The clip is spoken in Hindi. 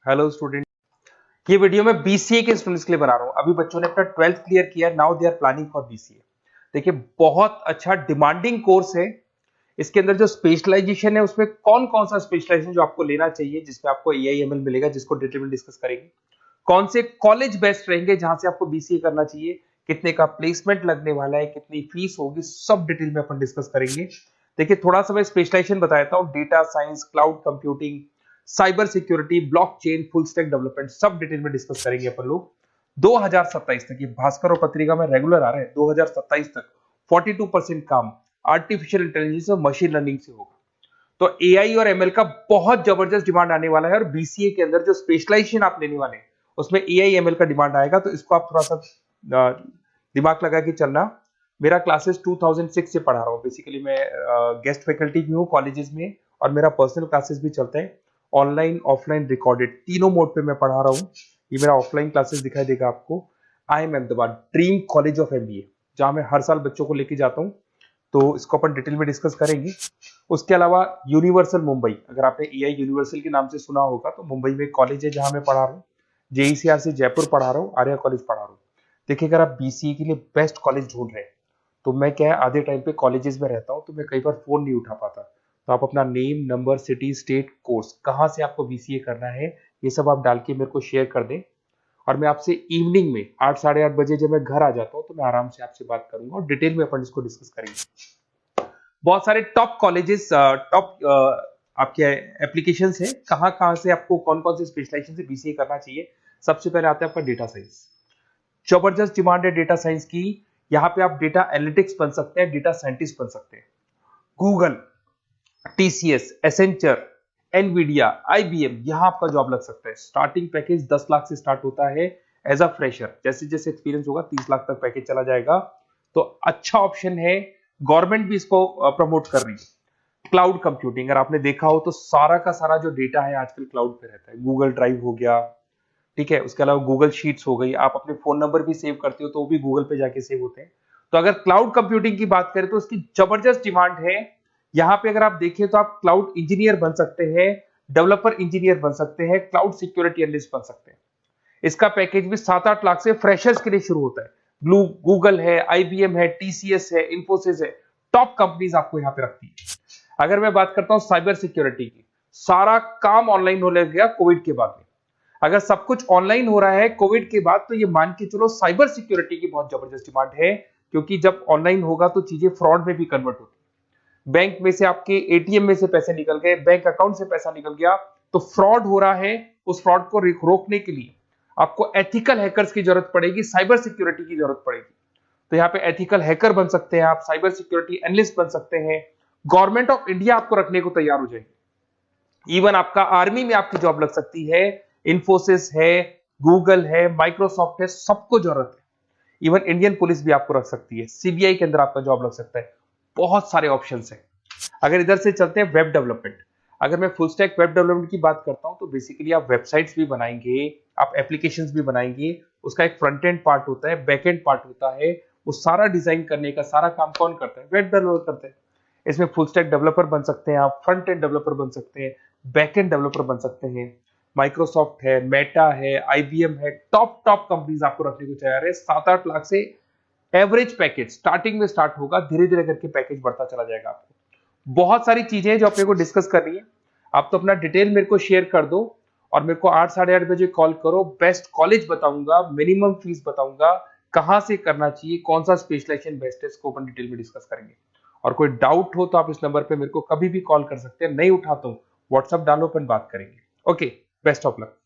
Hello student. ये वीडियो मैं बीसीए के स्टूडेंट्स के लिए बना रहा हूँ। अभी बच्चों ने अपना 12th क्लियर किया, now they are planning for BCA. देखिए, बहुत अच्छा डिमांडिंग कोर्स है। इसके अंदर जो स्पेशलाइजेशन है उसमें कौन कौन सा स्पेशलाइजेशन जो आपको लेना चाहिए, जिसमें आपको एआईएमएल मिलेगा, जिसको डिटेल में डिस्कस करेंगे। कौन से कॉलेज बेस्ट रहेंगे जहां से आपको बीसीए करना चाहिए, कितने का प्लेसमेंट लगने वाला है, कितनी फीस होगी, सब डिटेल में अपन डिस्कस करेंगे। देखिए, थोड़ा सा मैं स्पेशलाइजेशन बताता हूँ। Data science, cloud computing, cyber security, blockchain, full stack development, सब डिटेल में डिस्कस करेंगे अपन लोग। 2027 तक, ये भास्कर और पत्रिका में रेगुलर आ रहे हैं, 2027 तक 42% काम आर्टिफिशियल इंटेलिजेंस और मशीन लर्निंग से होगा। तो एआई और एमएल का बहुत जबरदस्त डिमांड आने वाला है, और बीसीए के अंदर जो स्पेशलाइजेशन आप लेने वाले हैं उसमें एआई एमएल का डिमांड आएगा। तो इसको आप थोड़ा सा दिमाग लगा के चलना। मेरा क्लासेस 2006 से पढ़ा रहा हूँ। बेसिकली मैं गेस्ट फैकल्टी भी हूँ कॉलेजेस में, और मेरा पर्सनल क्लासेस भी चलते हैं, ऑनलाइन ऑफलाइन रिकॉर्डेड, तीनों मोड पे मैं पढ़ा रहा हूँ। ये मेरा ऑफलाइन क्लासेस दिखाई देगा आपको। IIM Ahmedabad, dream college of MBA, जहां मैं हर साल बच्चों को लेके जाता हूँ। तो इसको अपन डिटेल में डिस्कस करेंगे। उसके अलावा यूनिवर्सल मुंबई, अगर आपने एआई यूनिवर्सल के नाम से सुना होगा, तो मुंबई में एक कॉलेज है जहां मैं पढ़ा रहा हूँ। जेईसीआर से जयपुर पढ़ा रहा हूँ, आर्या कॉलेज पढ़ा रहा हूँ। देखिए, अगर आप बीसीए के लिए बेस्ट कॉलेज ढूंढ रहे हैं, तो मैं क्या है, आधे टाइम पे कॉलेजेस में रहता हूँ, तो मैं कई बार फोन नहीं उठा पाता। तो आप अपना name, number, city, state, course, कहाँ से आपको बीसीए करना है, ये सब आप डाल के मेरे को शेयर कर दें। और मैं आपसे इवनिंग में 8 साढ़े 8 बजे जब मैं घर आ जाता हूँ, तो मैं आराम से आपसे बात करूंगा और डिटेल में अपन इसको डिस्कस करेंगे। बहुत सारे टॉप कॉलेजेस, टॉप आपके एप्लीकेशंस हैं, कहाँ कहाँ से आपको कौन कौन से स्पेशलाइजेशन से बीसीए करना चाहिए। सबसे पहले आता है आपका डेटा साइंस। जबरदस्त डिमांड है डेटा साइंस की। यहाँ पे आप डेटा एनालिटिक्स बन सकते हैं, डेटा साइंटिस्ट बन सकते हैं। Google, TCS, Accenture, Nvidia, IBM, यहां आपका जॉब लग सकता है। स्टार्टिंग पैकेज 10 लाख से स्टार्ट होता है एज अ फ्रेशर। जैसे जैसे एक्सपीरियंस होगा 30 लाख तक पैकेज चला जाएगा। तो अच्छा ऑप्शन है। गवर्नमेंट भी इसको प्रमोट कर रही है। क्लाउड कंप्यूटिंग, अगर आपने देखा हो तो सारा का सारा जो डेटा है आजकल क्लाउड पे रहता है। गूगल ड्राइव हो गया, ठीक है, उसके अलावा गूगल शीट्स हो गई। आप अपने फोन नंबर भी सेव करते हो तो वो भी गूगल पे जाके सेव होते हैं। तो अगर क्लाउड कंप्यूटिंग की बात करें तो इसकी जबरदस्त डिमांड है। यहाँ पे अगर आप देखें तो आप क्लाउड इंजीनियर बन सकते हैं, डेवलपर इंजीनियर बन सकते हैं, क्लाउड सिक्योरिटी एनालिस्ट बन सकते हैं। इसका पैकेज भी 7-8 लाख से फ्रेशर्स के लिए शुरू होता है। गूगल है, आईबीएम है, टीसीएस है, इंफोसिस है, टॉप कंपनीज आपको यहाँ पे रखती है। अगर मैं बात करता हूँ साइबर सिक्योरिटी की, सारा काम ऑनलाइन होने लग गया कोविड के बाद में। अगर सब कुछ ऑनलाइन हो रहा है कोविड के बाद, तो ये मान के चलो साइबर सिक्योरिटी की बहुत जबरदस्त डिमांड है। क्योंकि जब ऑनलाइन होगा तो चीजें फ्रॉड में भी कन्वर्ट होती है। बैंक में से आपके एटीएम में से पैसे निकल गए, बैंक अकाउंट से पैसा निकल गया, तो फ्रॉड हो रहा है। उस फ्रॉड को रोकने के लिए आपको एथिकल हैकर्स की जरूरत पड़ेगी, साइबर सिक्योरिटी की जरूरत पड़ेगी। तो यहाँ पे एथिकल हैकर बन सकते हैं आप, साइबर सिक्योरिटी एनालिस्ट बन सकते हैं। गवर्नमेंट ऑफ इंडिया आपको रखने को तैयार हो जाएगी। इवन आपका आर्मी में आपकी जॉब लग सकती है। इंफोसिस है, गूगल है, माइक्रोसॉफ्ट है, सबको जरूरत है। इवन इंडियन पुलिस भी आपको रख सकती है, सीबीआई के अंदर आपका जॉब लग सकता है। बहुत सारे ऑप्शंस हैं। अगर इधर से चलते हैं वेब डेवलपमेंट, अगर मैं फुल स्टैक वेब डेवलपमेंट की बात करता हूं, तो बेसिकली आप वेबसाइट्स भी बनाएंगे, आप एप्लीकेशंस भी बनाएंगे। उसका एक फ्रंट एंड पार्ट होता है, बैक एंड पार्ट होता है। वो सारा डिजाइन करने का सारा काम कौन करता है? वेब डेवलपर करते हैं। इसमें फुल स्टैक डेवलपर बन सकते हैं आप, फ्रंट एंड डेवलपर बन सकते हैं, बैक एंड डेवलपर बन सकते हैं। माइक्रोसॉफ्ट है, मेटा है, आईबीएम है, टॉप टॉप कंपनीज आपको रखने को तैयार है। 7-8 लाख से एवरेज पैकेज स्टार्टिंग में स्टार्ट होगा, धीरे धीरे करके पैकेज बढ़ता चला जाएगा। आपको बहुत सारी चीजें हैं जो अपने को डिस्कस करनी है। आप तो अपना डिटेल मेरे को शेयर कर दो, और मेरे को 8 साढ़े 8 बजे कॉल करो। बेस्ट कॉलेज बताऊंगा, मिनिमम फीस बताऊंगा, कहां से करना चाहिए, कौन सा स्पेशलाइजेशन बेस्ट है, इसको अपन डिटेल में डिस्कस करेंगे। और कोई डाउट हो तो आप इस नंबर पे मेरे को कभी भी कॉल कर सकते हैं। नहीं उठाता हूं, व्हाट्सएप डालो, अपन बात करेंगे। Okay, best of luck.